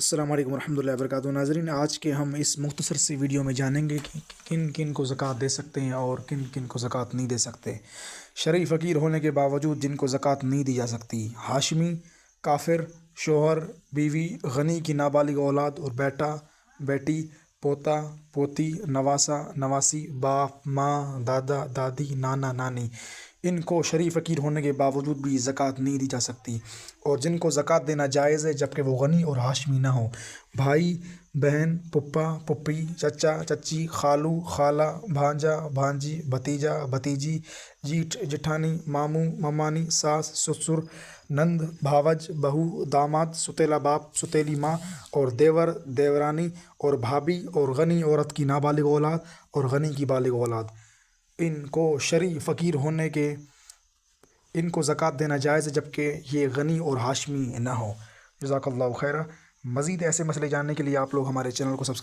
السلام علیکم ورحمۃ اللہ وبرکاتہ ناظرین، آج کے ہم اس مختصر سی ویڈیو میں جانیں گے کہ کن کن کو زکوٰۃ دے سکتے ہیں اور کن کن کو زکوٰۃ نہیں دے سکتے۔ شرعی فقیر ہونے کے باوجود جن کو زکوٰۃ نہیں دی جا سکتی: ہاشمی، کافر، شوہر، بیوی، غنی کی نابالغ اولاد اور بیٹا، بیٹی، پوتا، پوتی، نواسا، نواسی، باپ، ماں، دادا، دادی، نانا، نانی، ان کو شرعی فقیر ہونے کے باوجود بھی زکوٰۃ نہیں دی جا سکتی۔ اور جن کو زکوٰۃ دینا جائز ہے جبکہ وہ غنی اور ہاشمی نہ ہوں: بھائی، بہن، پھپھا، پھوپھی، چچا، چچی، خالو، خالہ، بھانجا، بھانجی، بھتیجا، بھتیجی، جیٹھ، جٹھانی، ماموں، ممانی، ساس، سسر، نند، بھاوج، بہو، داماد، ستیلا باپ، ستیلی ماں اور دیور، دیورانی اور بھابھی، اور غنی عورت کی نابالغ اولاد اور غنی کی بالغ اولاد، ان کو شرعی فقیر ہونے کے ان کو زکوٰۃ دینا جائز ہے جبکہ یہ غنی اور ہاشمی نہ ہو۔ جزاک اللہ خیرہ۔ مزید ایسے مسئلے جاننے کے لیے آپ لوگ ہمارے چینل کو سبسکرائب